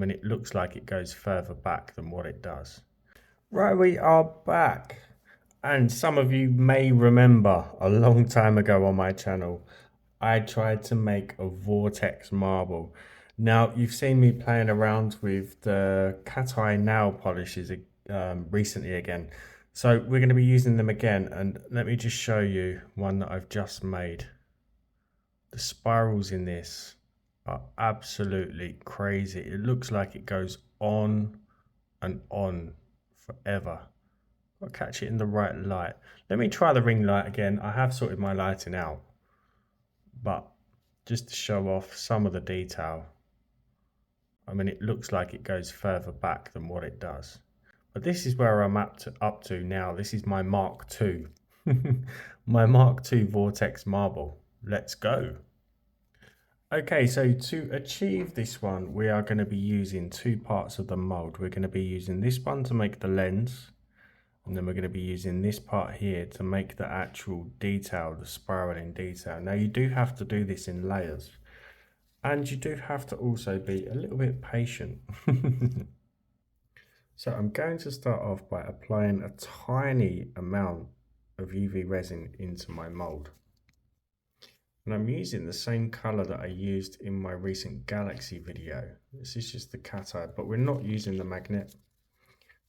mean, it looks like it goes further back than what it does. Right, we are back. And some of you may remember a long time ago on my channel, I tried to make a vortex marble. Now, you've seen me playing around with the cat eye nail polishes recently again. So we're going to be using them again. And let me just show you one that I've just made. The spirals in this are absolutely crazy. It looks like it goes on and on forever. I'll catch it in the right light. Let me try the ring light again. I have sorted my lighting out, but just to show off some of the detail. I mean, it looks like it goes further back than what it does. But this is where I'm up to now. This is my Mark II. My Mark II Vortex Marble. Let's go. Okay, so to achieve this one, we are going to be using two parts of the mold. We're going to be using this one to make the lens, and then we're going to be using this part here to make the actual detail, the spiraling detail. Now, you do have to do this in layers, and you do have to also be a little bit patient. So I'm going to start off by applying a tiny amount of UV resin into my mold. And I'm using the same color that I used in my recent galaxy video. This is just the cat eye, but we're not using the magnet.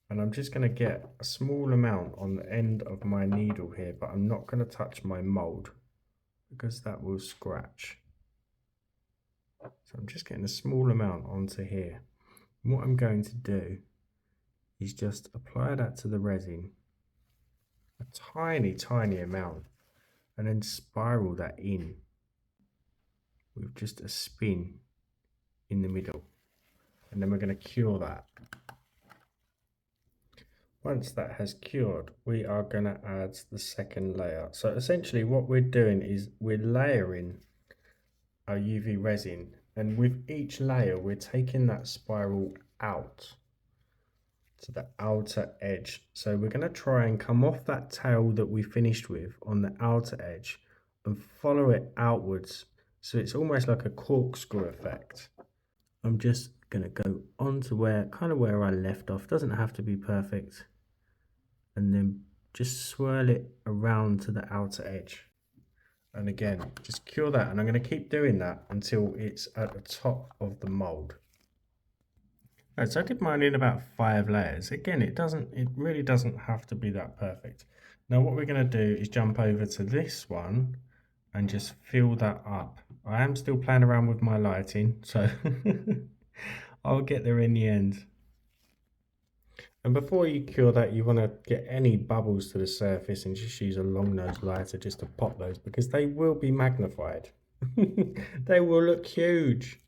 And I'm just going to get a small amount on the end of my needle here, but I'm not going to touch my mold because that will scratch. So I'm just getting a small amount onto here. And what I'm going to do is just apply that to the resin, a tiny, tiny amount, and then spiral that in with just a spin in the middle. And then we're going to cure that. Once that has cured, we are going to add the second layer. So essentially what we're doing is we're layering our UV resin, and with each layer we're taking that spiral out to the outer edge. So we're going to try and come off that tail that we finished with on the outer edge and follow it outwards, so it's almost like a corkscrew effect. I'm just going to go on to where I left off. Doesn't have to be perfect. And then just swirl it around to the outer edge. And again, just cure that, and I'm going to keep doing that until it's at the top of the mold. Right, so I did mine in about 5 layers. Again, it really doesn't have to be that perfect. Now what we're going to do is jump over to this one and just fill that up. I am still playing around with my lighting, so I'll get there in the end. And before you cure that, you want to get any bubbles to the surface and just use a long nose lighter just to pop those, because they will be magnified. They will look huge.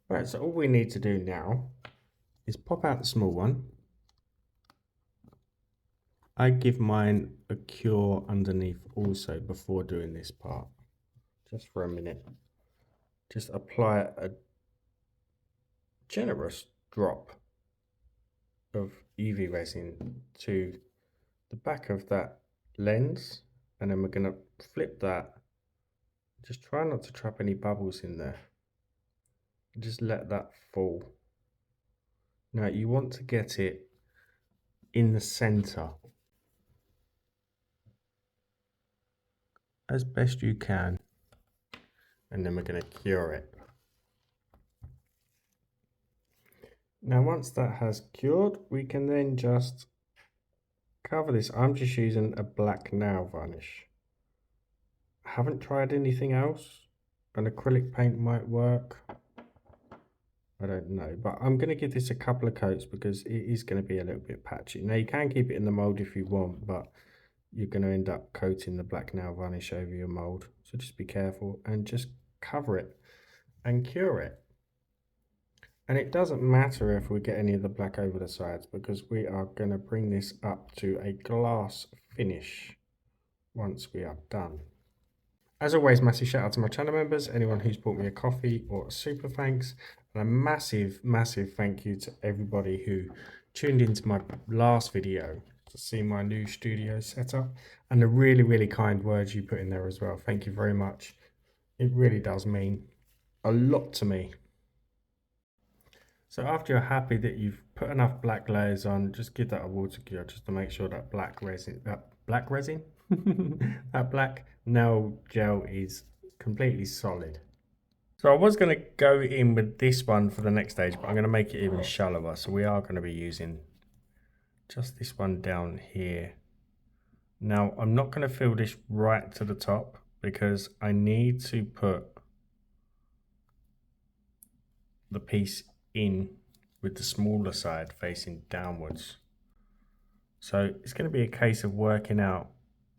Right, so all we need to do now is pop out the small one. I give mine a cure underneath also before doing this part, just for a minute. Just apply a generous drop of UV resin to the back of that lens, and then we're going to flip that. Just try not to trap any bubbles in there. Just let that fall. Now you want to get it in the center as best you can, and then we're going to cure it. Now once that has cured, we can then just cover this. I'm just using a black nail varnish. I haven't tried anything else. An acrylic paint might work. I don't know, but I'm going to give this a couple of coats because it is going to be a little bit patchy. Now you can keep it in the mold if you want, but you're going to end up coating the black nail varnish over your mold. So just be careful and just cover it and cure it. And it doesn't matter if we get any of the black over the sides, because we are going to bring this up to a glass finish once we are done. As always, massive shout out to my channel members, anyone who's bought me a coffee or a super thanks, and a massive, massive thank you to everybody who tuned into my last video to see my new studio setup, and the really, really kind words you put in there as well. Thank you very much. It really does mean a lot to me. So after you're happy that you've put enough black layers on, just give that a water cure just to make sure that black resin, that black nail gel is completely solid. So I was going to go in with this one for the next stage, but I'm going to make it even shallower. So we are going to be using just this one down here. Now I'm not going to fill this right to the top because I need to put the piece in with the smaller side facing downwards. So it's going to be a case of working out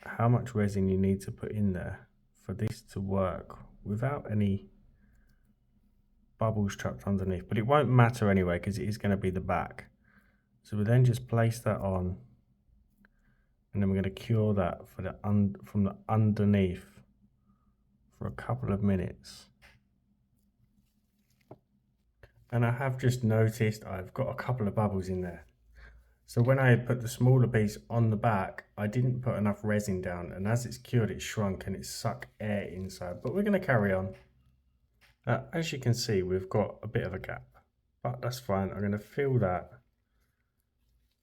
how much resin you need to put in there for this to work without any bubbles trapped underneath. But it won't matter anyway because it is going to be the back. So we then just place that on, and then we're going to cure that for from the underneath for a couple of minutes. And I have just noticed I've got a couple of bubbles in there. So when I put the smaller piece on the back, I didn't put enough resin down, and as it's cured, it's shrunk and it's sucked air inside. But we're going to carry on. As you can see, we've got a bit of a gap, but that's fine. I'm going to fill that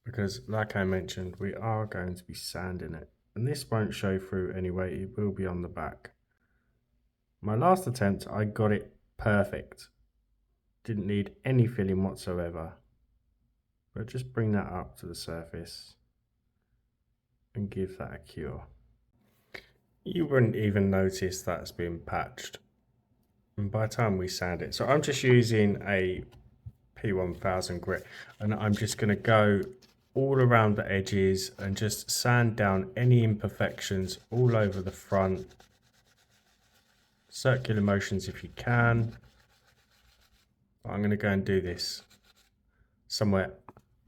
because, like I mentioned, we are going to be sanding it. And this won't show through anyway, it will be on the back. My last attempt, I got it perfect. Didn't need any filling whatsoever. But just bring that up to the surface and give that a cure. You wouldn't even notice that's been patched. And by the time we sand it, so I'm just using a P1000 grit, and I'm just going to go all around the edges and just sand down any imperfections all over the front. Circular motions if you can. But I'm going to go and do this somewhere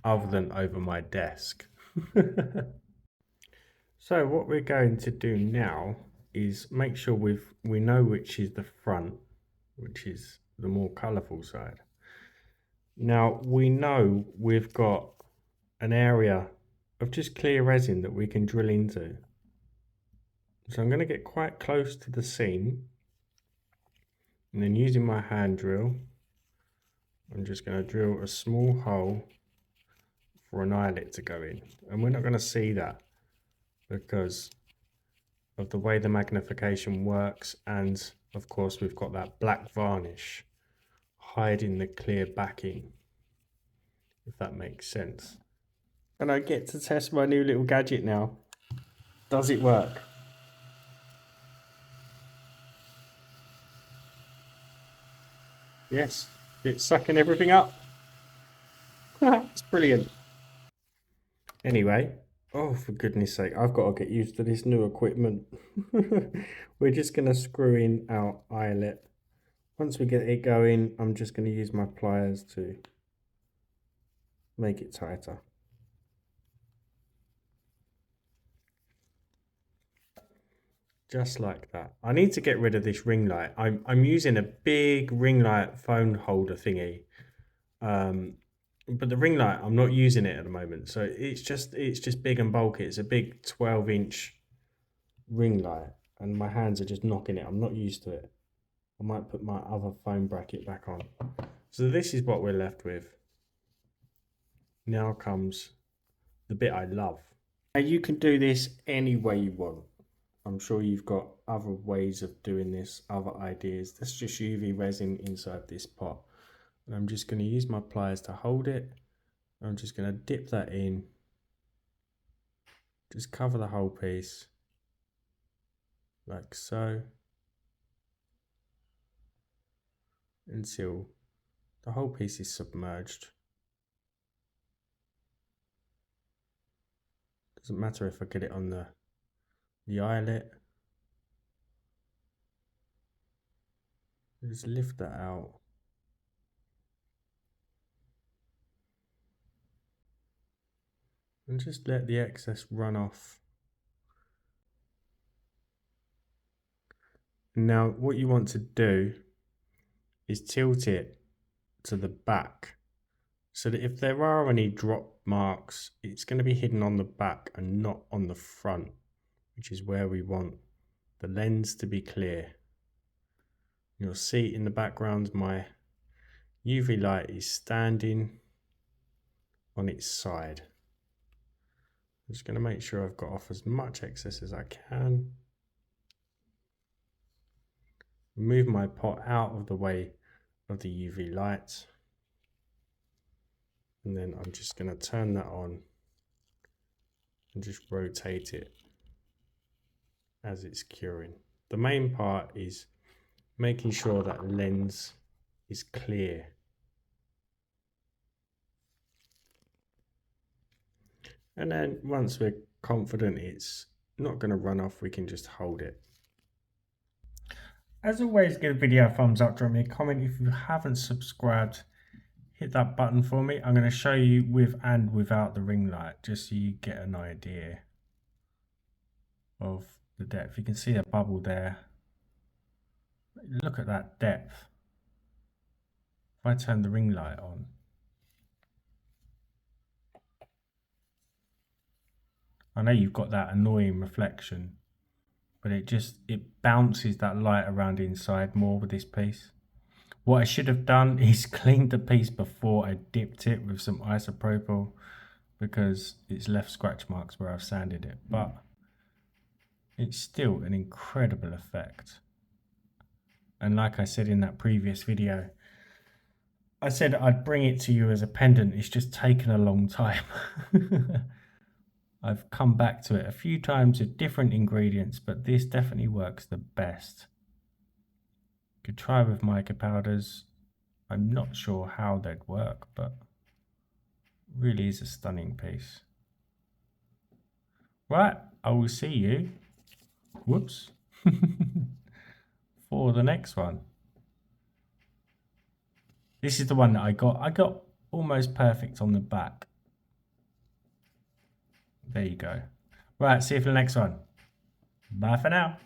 other than over my desk. So what we're going to do now is make sure we know which is the front, which is the more colourful side. Now we know we've got an area of just clear resin that we can drill into. So I'm going to get quite close to the seam, and then using my hand drill, I'm just going to drill a small hole for an eyelet to go in. And we're not going to see that because of the way the magnification works, and of course we've got that black varnish hiding the clear backing, if that makes sense. And I get to test my new little gadget now. Does it work? Yes, it's sucking everything up. It's brilliant. Anyway, oh, for goodness sake, I've got to get used to this new equipment. We're just going to screw in our eyelet. Once we get it going, I'm just going to use my pliers to make it tighter. Just like that. I need to get rid of this ring light. I'm using a big ring light phone holder thingy. But the ring light, I'm not using it at the moment. So it's just big and bulky. It's a big 12-inch ring light, and my hands are just knocking it. I'm not used to it. I might put my other phone bracket back on. So this is what we're left with. Now comes the bit I love. Now you can do this any way you want. I'm sure you've got other ways of doing this, other ideas. That's just UV resin inside this pot. And I'm just going to use my pliers to hold it. I'm just going to dip that in. Just cover the whole piece. Like so. Until the whole piece is submerged. Doesn't matter if I get it on the eyelet. Just lift that out. And just let the excess run off. Now what you want to do is tilt it to the back, so that if there are any drop marks, it's going to be hidden on the back and not on the front, which is where we want the lens to be clear. You'll see in the background my UV light is standing on its side. I'm just going to make sure I've got off as much excess as I can. Move my pot out of the way of the UV light. And then I'm just going to turn that on and just rotate it as it's curing. The main part is making sure that lens is clear. And then once we're confident it's not going to run off, we can just hold it. As always, give the video a thumbs up, drop me a comment. If you haven't subscribed, hit that button for me. I'm going to show you with and without the ring light, just so you get an idea of the depth. You can see a bubble there. Look at that depth. If I turn the ring light on, I know you've got that annoying reflection, but it bounces that light around inside more with this piece. What I should have done is cleaned the piece before I dipped it with some isopropyl, because it's left scratch marks where I've sanded it, but it's still an incredible effect. And like I said in that previous video, I said I'd bring it to you as a pendant. It's just taken a long time. I've come back to it a few times with different ingredients, but this definitely works the best. Could try with mica powders. I'm not sure how they'd work, but really is a stunning piece. Right, I will see you, whoops, for the next one. This is the one that I got almost perfect on the back. There you go. Right, see you for the next one. Bye for now.